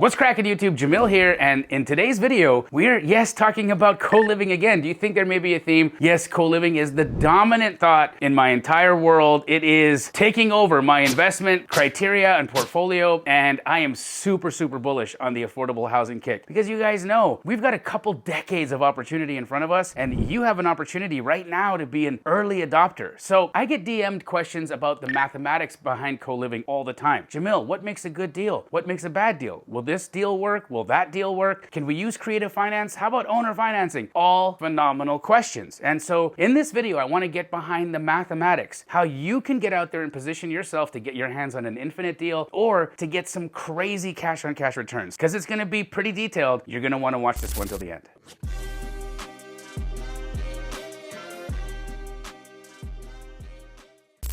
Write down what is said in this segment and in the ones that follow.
What's cracking YouTube? Jamil here, and in today's video, we're, talking about co-living again. Do you think there may be a theme? Yes, co-living is the dominant thought in my entire world. It is taking over my investment criteria and portfolio, and I am super bullish on the affordable housing kick. Because you guys know, we've got a couple decades of opportunity in front of us, and you have an opportunity right now to be an early adopter. So I get DM'd questions about the mathematics behind co-living all the time. Jamil, what makes a good deal? What makes a bad deal? Will this deal work? Will that deal work? Can we use creative finance? How about owner financing? All phenomenal questions. And so in this video, I want to get behind the mathematics, how you can get out there and position yourself to get your hands on an infinite deal or to get some crazy cash on cash returns. Because it's going to be pretty detailed. You're going to want to watch this one till the end.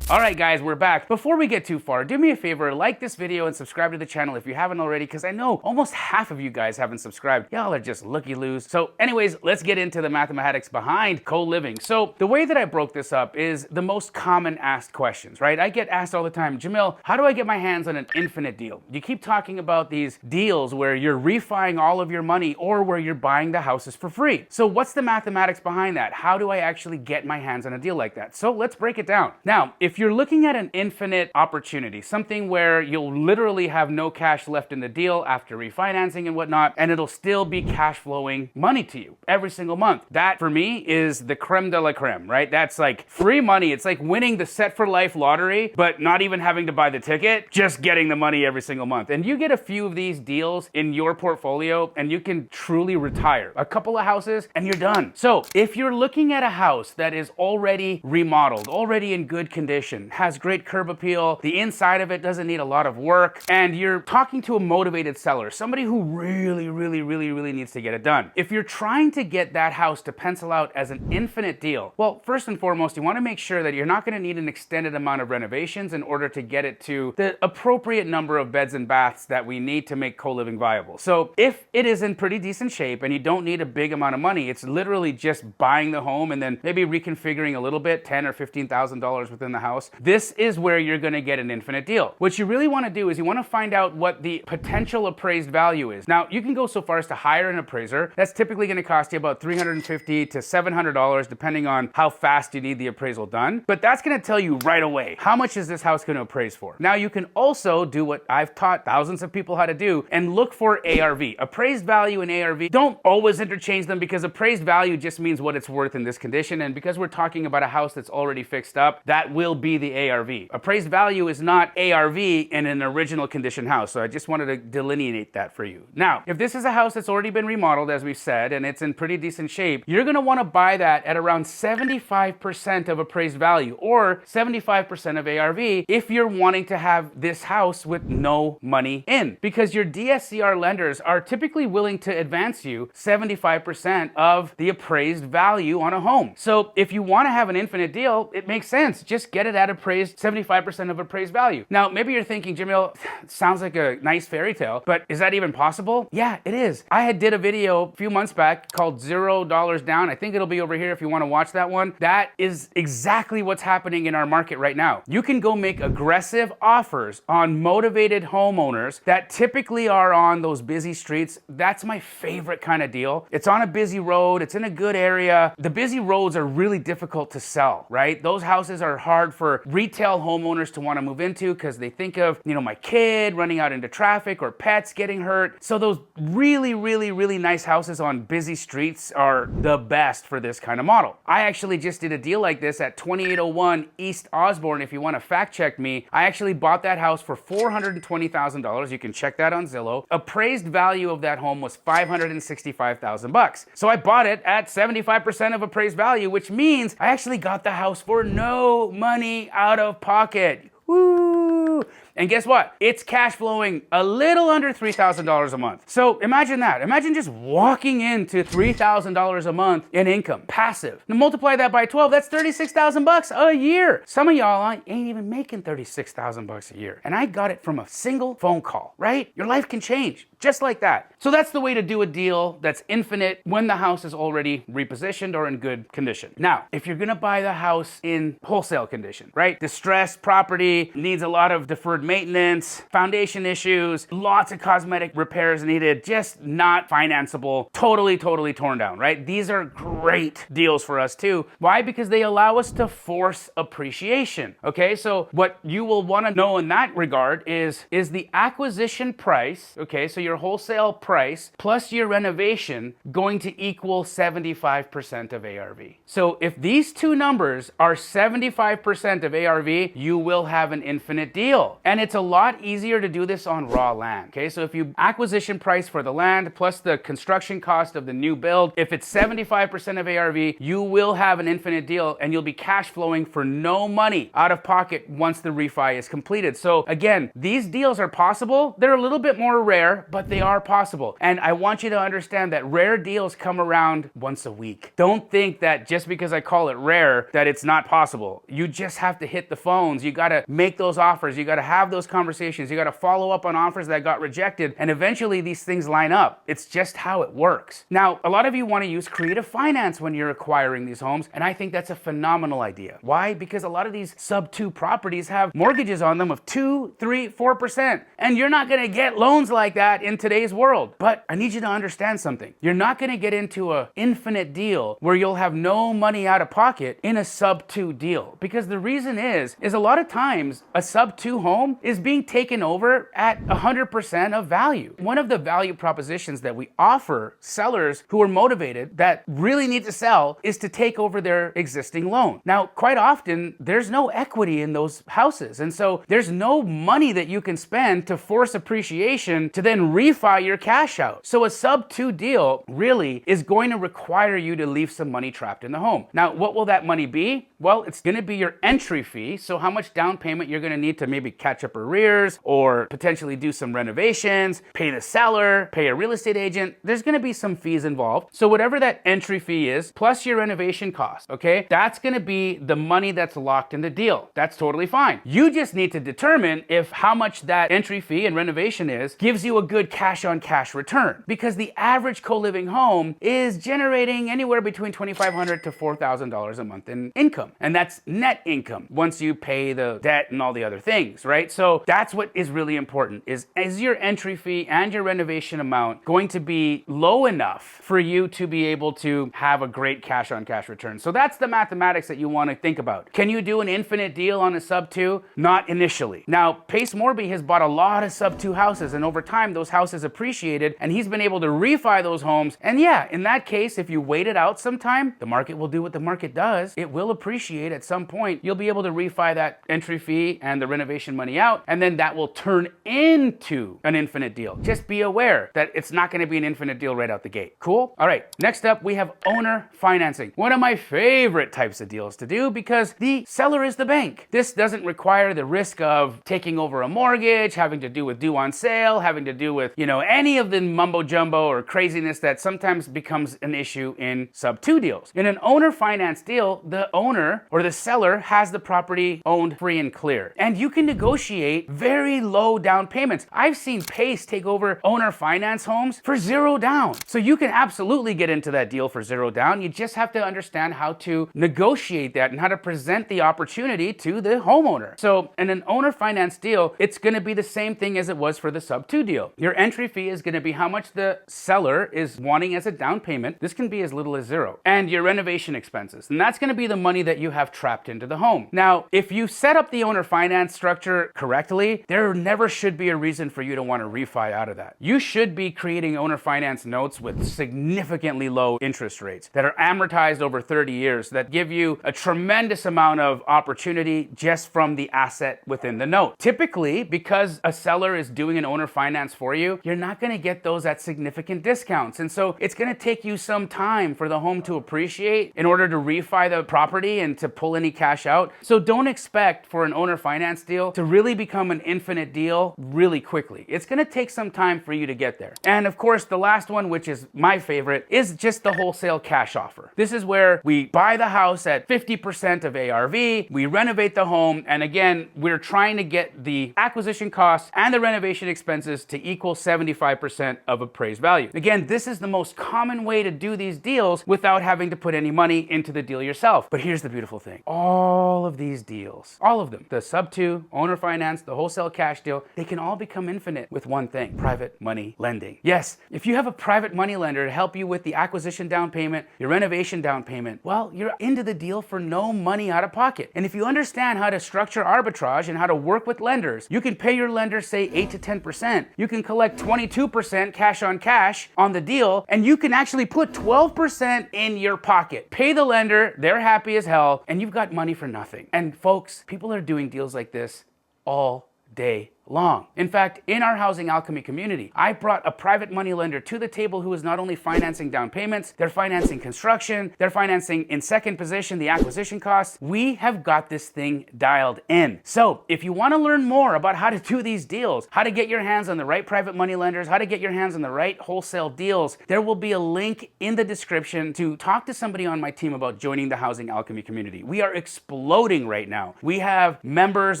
All right, guys, we're back. Before we get too far, do me a favor, like this video and subscribe to the channel if you haven't already, because I know almost half of you guys haven't subscribed. Y'all are just looky-loos. So anyways, let's get into the mathematics behind co-living. So the way that I broke this up is the most common asked questions, right? I get asked all the time, Jamil, how do I get my hands on an infinite deal? You keep talking about these deals where you're refining all of your money or where you're buying the houses for free. So what's the mathematics behind that? How do I actually get my hands on a deal like that? So let's break it down. Now, if you're looking at an infinite opportunity, something where you'll literally have no cash left in the deal after refinancing and whatnot, and it'll still be cash flowing money to you every single month. That for me is the creme de la creme, right? That's like free money. It's like winning the Set for Life lottery, but not even having to buy the ticket, just getting the money every single month. And you get a few of these deals in your portfolio and you can truly retire. A couple of houses and you're done. So if you're looking at a house that is already remodeled, already in good condition, has great curb appeal, the inside of it doesn't need a lot of work, and you're talking to a motivated seller, somebody who really needs to get it done. If you're trying to get that house to pencil out as an infinite deal, well, first and foremost, you want to make sure that you're not going to need an extended amount of renovations in order to get it to the appropriate number of beds and baths that we need to make co-living viable. So if it is in pretty decent shape and you don't need a big amount of money, it's literally just buying the home and then maybe reconfiguring a little bit, $10,000 or $15,000 within the house. This is where you're going to get an infinite deal. What you really want to do is you want to find out what the potential appraised value is. Now, you can go so far as to hire an appraiser. That's typically going to cost you about $350 to $700, depending on how fast you need the appraisal done. But that's going to tell you right away, how much is this house going to appraise for? Now, you can also do what I've taught thousands of people how to do and look for ARV. Appraised value and ARV, don't always interchange them, because appraised value just means what it's worth in this condition. And because we're talking about a house that's already fixed up, that will be the ARV. Appraised value is not ARV in an original condition house. So I just wanted to delineate that for you. Now, if this is a house that's already been remodeled, as we've said, and it's in pretty decent shape, you're going to want to buy that at around 75% of appraised value or 75% of ARV if you're wanting to have this house with no money in, because your DSCR lenders are typically willing to advance you 75% of the appraised value on a home. So if you want to have an infinite deal, it makes sense. Just get it at appraised 75% of appraised value. Now, maybe you're thinking, Jamil, sounds like a nice fairy tale, but is that even possible? Yeah, it is. I did a video a few months back called $0 down. I think it'll be over here if you want to watch that one. That is exactly what's happening in our market right now. You can go make aggressive offers on motivated homeowners that typically are on those busy streets. That's my favorite kind of deal. It's on a busy road. It's in a good area. The busy roads are really difficult to sell, right? Those houses are hard for retail homeowners to want to move into because they think of, my kid running out into traffic or pets getting hurt. So those really nice houses on busy streets are the best for this kind of model. I actually just did a deal like this at 2801 East Osborne. If you want to fact check me, I actually bought that house for $420,000. You can check that on Zillow. Appraised value of that home was $565,000. So I bought it at 75% of appraised value, which means I actually got the house for no money out of pocket. Woo! And guess what? It's cash flowing a little under $3,000 a month. So imagine that. Imagine just walking into $3,000 a month in income, passive. Now multiply that by 12, that's $36,000 a year. Some of y'all ain't even making $36,000 a year. And I got it from a single phone call, right? Your life can change just like that. So that's the way to do a deal that's infinite when the house is already repositioned or in good condition. Now, if you're gonna buy the house in wholesale condition, right? Distressed property, needs a lot of deferred maintenance, foundation issues, lots of cosmetic repairs needed, just not financeable, totally torn down, right? These are great deals for us too. Why? Because they allow us to force appreciation. Okay, so what you will want to know in that regard is the acquisition price, okay, so your wholesale price plus your renovation going to equal 75% of ARV. So if these two numbers are 75% of ARV, you will have an infinite deal. And it's a lot easier to do this on raw land. Okay, so if you acquisition price for the land plus the construction cost of the new build, if it's 75% of ARV, you will have an infinite deal and you'll be cash flowing for no money out of pocket once the refi is completed. So again, these deals are possible. They're a little bit more rare, but they are possible. And I want you to understand that rare deals come around once a week. Don't think that just because I call it rare that it's not possible. You just have to hit the phones. You got to make those offers. You got to have those conversations. You got to follow up on offers that got rejected. And eventually these things line up. It's just how it works. Now, a lot of you want to use creative finance when you're acquiring these homes. And I think that's a phenomenal idea. Why? Because a lot of these sub-2 properties have mortgages on them of 2, 3, 4%. And you're not going to get loans like that in today's world. But I need you to understand something. You're not going to get into an infinite deal where you'll have no money out of pocket in a sub-2 deal. Because the reason is a lot of times a sub-2 home is being taken over at 100% of value. One of the value propositions that we offer sellers who are motivated that really need to sell is to take over their existing loan. Now, quite often, there's no equity in those houses. And so there's no money that you can spend to force appreciation to then refi your cash out. So a sub-2 deal really is going to require you to leave some money trapped in the home. Now, what will that money be? Well, it's going to be your entry fee. So how much down payment you're going to need to maybe catch up arrears or potentially do some renovations, pay the seller, pay a real estate agent. There's going to be some fees involved. So whatever that entry fee is, plus your renovation cost, okay, that's going to be the money that's locked in the deal. That's totally fine. You just need to determine if how much that entry fee and renovation is gives you a good cash on cash return, because the average co-living home is generating anywhere between $2,500 to $4,000 a month in income. And that's net income once you pay the debt and all the other things, right? So that's what is really important is your entry fee and your renovation amount going to be low enough for you to be able to have a great cash on cash return? So that's the mathematics that you want to think about. Can you do an infinite deal on a sub-2? Not initially. Now, Pace Morby has bought a lot of sub-2 houses, and over time those houses appreciated and he's been able to refi those homes. And yeah, in that case, if you wait it out some time, the market will do what the market does. It will appreciate at some point. You'll be able to refi that entry fee and the renovation money out, and then that will turn into an infinite deal. Just be aware that it's not going to be an infinite deal right out the gate. Cool? All right. Next up, we have owner financing. One of my favorite types of deals to do because the seller is the bank. This doesn't require the risk of taking over a mortgage, having to do with due on sale, having to do with, any of the mumbo jumbo or craziness that sometimes becomes an issue in sub-2 deals. In an owner finance deal, the owner or the seller has the property owned free and clear. And you can negotiate very low down payments. I've seen Pace take over owner finance homes for $0 down. So you can absolutely get into that deal for $0 down. You just have to understand how to negotiate that and how to present the opportunity to the homeowner. So in an owner finance deal, it's going to be the same thing as it was for the sub-2 deal. Your entry fee is going to be how much the seller is wanting as a down payment. This can be as little as $0. And your renovation expenses. And that's going to be the money that you have trapped into the home. Now, if you set up the owner finance structure correctly, there never should be a reason for you to want to refi out of that. You should be creating owner finance notes with significantly low interest rates that are amortized over 30 years that give you a tremendous amount of opportunity just from the asset within the note. Typically, because a seller is doing an owner finance for you, you're not going to get those at significant discounts. And so it's going to take you some time for the home to appreciate in order to refi the property and to pull any cash out. So don't expect for an owner finance deal to really become an infinite deal really quickly. It's going to take some time for you to get there. And of course, the last one, which is my favorite, is just the wholesale cash offer. This is where we buy the house at 50% of ARV, we renovate the home, and again, we're trying to get the acquisition costs and the renovation expenses to equal 75% of appraised value. Again, this is the most common way to do these deals without having to put any money into the deal yourself. But here's the beautiful thing. All of these deals, all of them, the sub-2, owner finance, refinance, the wholesale cash deal, they can all become infinite with one thing: private money lending. Yes, if you have a private money lender to help you with the acquisition down payment, your renovation down payment, well, you're into the deal for no money out of pocket. And if you understand how to structure arbitrage and how to work with lenders, you can pay your lender, say, 8 to 10%. You can collect 22% cash on the deal, and you can actually put 12% in your pocket. Pay the lender, they're happy as hell, and you've got money for nothing. And folks, people are doing deals like this all day long. In fact, in our Housing Alchemy community, I brought a private money lender to the table who is not only financing down payments, they're financing construction, they're financing in second position the acquisition costs. We have got this thing dialed in. So if you want to learn more about how to do these deals, how to get your hands on the right private money lenders, how to get your hands on the right wholesale deals, there will be a link in the description to talk to somebody on my team about joining the Housing Alchemy community. We are exploding right now. We have members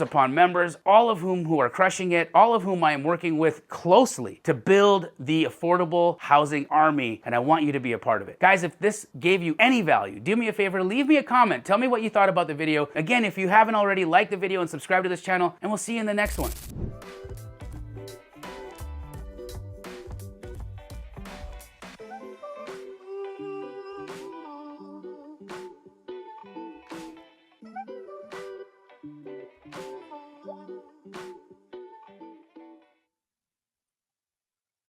upon members, all of whom are crushing it, all of whom I am working with closely to build the affordable housing army, and I want you to be a part of it. Guys, if this gave you any value, do me a favor, leave me a comment. Tell me what you thought about the video. Again, if you haven't already, like the video and subscribe to this channel, and we'll see you in the next one.